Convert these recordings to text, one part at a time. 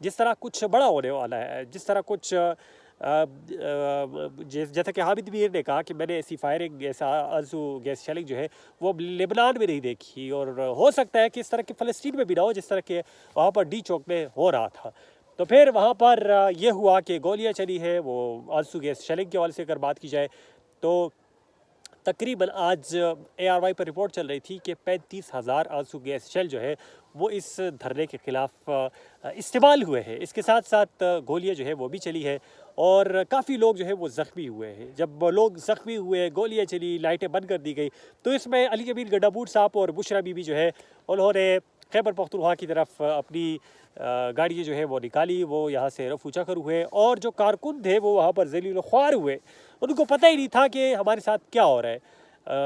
جس طرح کچھ بڑا ہونے والا ہے، جس طرح کچھ جیسا کہ حامد میر نے کہا کہ میں نے ایسی فائرنگ، ایسا آرزو گیس شیلنگ جو ہے وہ لبنان میں نہیں دیکھی، اور ہو سکتا ہے کہ اس طرح کے فلسطین میں بھی نہ ہو جس طرح کہ وہاں پر ڈی چوک میں ہو رہا تھا۔ تو پھر وہاں پر یہ ہوا کہ گولیاں چلی ہے، وہ آرزو گیس شیلنگ کے حوالے سے اگر بات کی جائے تو تقریباً آج ARY پر رپورٹ چل رہی تھی کہ 35,000 آرزو گیس شیل جو ہے وہ اس دھرنے کے خلاف استعمال ہوئے ہیں۔ اس کے ساتھ ساتھ گولیاں جو ہے وہ بھی چلی ہے، اور کافی لوگ جو ہے وہ زخمی ہوئے ہیں۔ جب لوگ زخمی ہوئے، گولیاں چلی، لائٹیں بند کر دی گئی، تو اس میں علی امین گڈابور صاحب اور بشرا بی بی جو ہے انہوں نے خیبر پختونخوا کی طرف اپنی گاڑیاں جو ہے وہ نکالی، وہ یہاں سے رفو چکر ہوئے، اور جو کارکن تھے وہ وہاں پر ذلیل و خوار ہوئے۔ ان کو پتہ ہی نہیں تھا کہ ہمارے ساتھ کیا ہو رہا ہے۔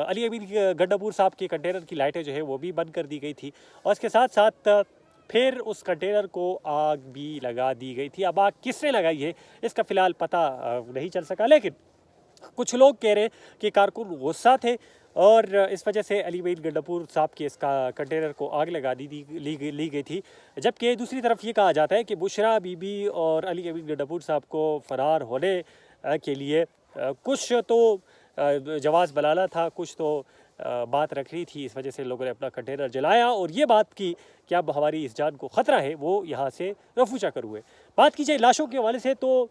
علی امین گڈابور صاحب کے کنٹینر کی لائٹیں جو ہے وہ بھی بند کر دی گئی تھی، اور اس کے ساتھ ساتھ پھر اس کنٹینر کو آگ بھی لگا دی گئی تھی۔ اب آگ کس نے لگائی ہے اس کا فی الحال پتہ نہیں چل سکا، لیکن کچھ لوگ کہہ رہے کہ کارکن غصہ تھے اور اس وجہ سے علی امین گڈابور صاحب کے اس کا کنٹینر کو آگ لگا لی گئی تھی، جبکہ دوسری طرف یہ کہا جاتا ہے کہ بشرا بی بی اور علی امین گڈابور صاحب کو فرار ہونے کے لیے کچھ تو جواز بلانا تھا، کچھ تو بات رکھ رہی تھی، اس وجہ سے لوگوں نے اپنا کنٹینر جلایا اور یہ بات کی کہ اب ہماری اس جان کو خطرہ ہے، وہ یہاں سے رفو چکر ہوئے۔ بات کی جائے لاشوں کے حوالے سے تو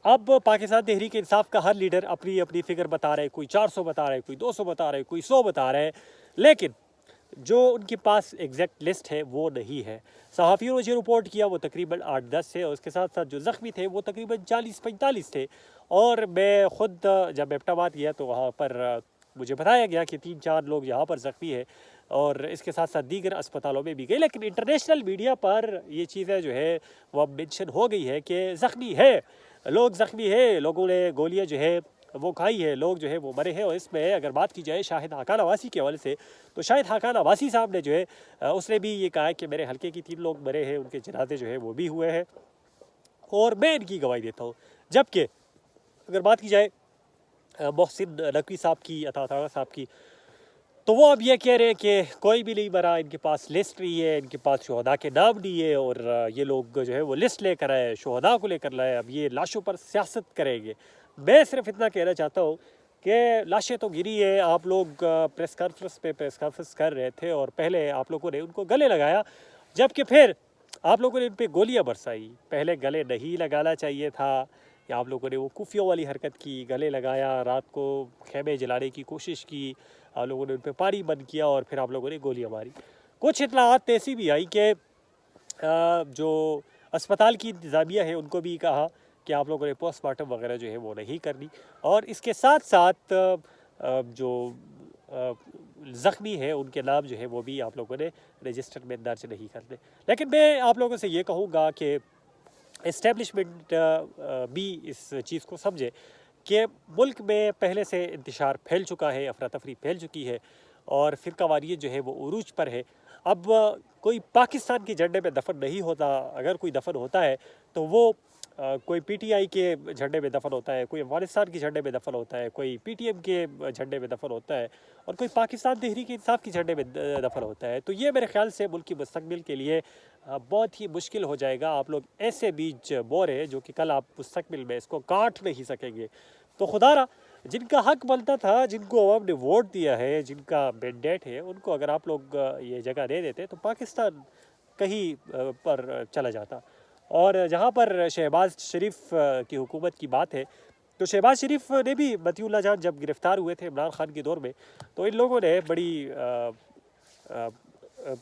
اب پاکستان تحریک انصاف کا ہر لیڈر اپنی اپنی فگر بتا رہے، کوئی 400 بتا رہے، کوئی 200 بتا رہے، کوئی 100 بتا رہے، لیکن جو ان کے پاس ایگزیکٹ لسٹ ہے وہ نہیں ہے۔ صحافیوں نے جو رپورٹ کیا وہ تقریباً 8-10 تھے، اور اس کے ساتھ ساتھ جو زخمی تھے وہ تقریباً 40-45 تھے، اور میں خود جب ایبٹ آباد گیا تو وہاں پر مجھے بتایا گیا کہ 3-4 لوگ یہاں پر زخمی ہیں، اور اس کے ساتھ ساتھ دیگر اسپتالوں میں بھی گئے، لیکن انٹرنیشنل میڈیا پر یہ چیزیں جو ہے وہ اب مینشن ہو گئی ہے کہ زخمی ہے، لوگ زخمی ہے، لوگوں نے گولیاں جو ہے وہ کھائی ہے، لوگ جو ہے وہ مرے ہیں۔ اور اس میں اگر بات کی جائے شاہد حقان عباسی کے حوالے سے تو شاہد حقان عباسی صاحب نے جو ہے اس نے بھی یہ کہا ہے کہ میرے حلقے کی 3 لوگ مرے ہیں، ان کے جنازے جو ہے وہ بھی ہوئے ہیں، اور میں ان کی گواہی دیتا ہوں۔ جبکہ اگر بات کی جائے محسن نقوی صاحب کی، عطا تعالیٰ صاحب کی، تو وہ اب یہ کہہ رہے ہیں کہ کوئی بھی نہیں مرا، ان کے پاس لسٹ نہیں ہے، ان کے پاس شہداء کے نام نہیں ہے، اور یہ لوگ جو ہے وہ لسٹ لے کر آئے، شہداء کو لے کر لائے، اب یہ لاشوں پر سیاست کریں گے۔ میں صرف اتنا کہنا چاہتا ہوں کہ لاشیں تو گری ہے، آپ لوگ پریس کانفرنس کر رہے تھے، اور پہلے آپ لوگوں نے ان کو گلے لگایا، جبکہ پھر آپ لوگوں نے ان پہ گولیاں برسائی۔ پہلے گلے نہیں لگانا چاہیے تھا، یا آپ لوگوں نے وہ کوفیوں والی حرکت کی، گلے لگایا، رات کو خیمے جلانے کی کوشش کی، آپ لوگوں نے ان پہ پانی بند کیا، اور پھر آپ لوگوں نے گولیاں ماری۔ کچھ اطلاعات ایسی بھی آئی کہ جو اسپتال کی انتظامیہ ہے ان کو بھی کہا کہ آپ لوگوں نے پوسٹ مارٹم وغیرہ جو ہے وہ نہیں کرنی، اور اس کے ساتھ ساتھ جو زخمی ہے ان کے نام جو ہے وہ بھی آپ لوگوں نے رجسٹر میں درج نہیں کرنے۔ لیکن میں آپ لوگوں سے یہ کہوں گا کہ اسٹیبلشمنٹ بھی اس چیز کو سمجھے کہ ملک میں پہلے سے انتشار پھیل چکا ہے، افراتفری پھیل چکی ہے، اور فرقہ واریت جو ہے وہ عروج پر ہے۔ اب کوئی پاکستان کے جھنڈے میں دفن نہیں ہوتا، اگر کوئی دفن ہوتا ہے تو وہ کوئی پی ٹی آئی کے جھنڈے میں دفن ہوتا ہے، کوئی افغانستان کے جھنڈے میں دفن ہوتا ہے، کوئی پی ٹی ایم کے جھنڈے میں دفن ہوتا ہے، اور کوئی پاکستان تحریک انصاف کے جھنڈے میں دفن ہوتا ہے۔ تو یہ میرے خیال سے ملک کی مستقبل کے لیے بہت ہی مشکل ہو جائے گا۔ آپ لوگ ایسے بیج بو رہے ہیں جو کہ کل آپ مستقبل میں اس کو کاٹ نہیں سکیں گے۔ تو خدا را جن کا حق بنتا تھا، جن کو عوام نے ووٹ دیا ہے، جن کا مینڈیٹ ہے، ان کو اگر آپ لوگ یہ جگہ دے دیتے تو پاکستان کہیں پر چلا جاتا۔ اور جہاں پر شہباز شریف کی حکومت کی بات ہے تو شہباز شریف نے بھی مطیع اللہ جان جب گرفتار ہوئے تھے عمران خان کے دور میں تو ان لوگوں نے بڑی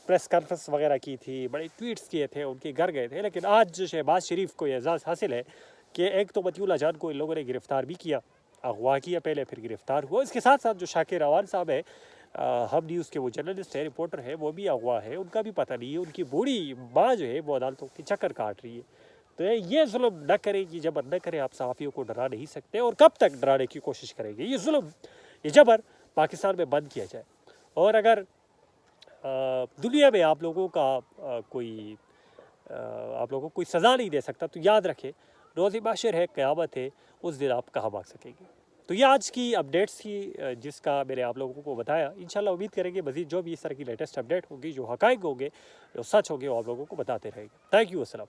پریس کانفرنس وغیرہ کی تھی، بڑے ٹویٹس کیے تھے، ان کے گھر گئے تھے، لیکن آج شہباز شریف کو یہ اعزاز حاصل ہے کہ ایک تو مطیع اللہ جان کو ان لوگوں نے گرفتار بھی کیا، اغوا کیا پہلے، پھر گرفتار ہوا۔ اس کے ساتھ ساتھ جو شاکر روان صاحب ہے، ہم نیوز کے وہ جرنلسٹ ہے، رپورٹر ہے، وہ بھی اغوا ہے، ان کا بھی پتہ نہیں ہے، ان کی بوڑھی ماں جو ہے وہ عدالتوں کی چکر کاٹ رہی ہے۔ تو یہ ظلم نہ کریں، یہ جبر نہ کریں، آپ صحافیوں کو ڈرا نہیں سکتے، اور کب تک ڈرانے کی کوشش کریں گے؟ یہ ظلم، یہ جبر پاکستان میں بند کیا جائے، اور اگر دنیا میں آپ لوگوں کو کوئی سزا نہیں دے سکتا تو یاد رکھیں، روز محشر ہے، قیامت ہے، اس دن آپ کہاں بھاگ سکیں گے؟ تو یہ آج کی اپڈیٹس تھی جس کا میں نے آپ لوگوں کو بتایا. انشاءاللہ امید کریں گے مزید جو بھی اس طرح کی لیٹسٹ اپڈیٹ ہوگی, جو حقائق ہوگے, جو سچ ہوگے, وہ آپ لوگوں کو بتاتے رہے گا. Thank you. السلام.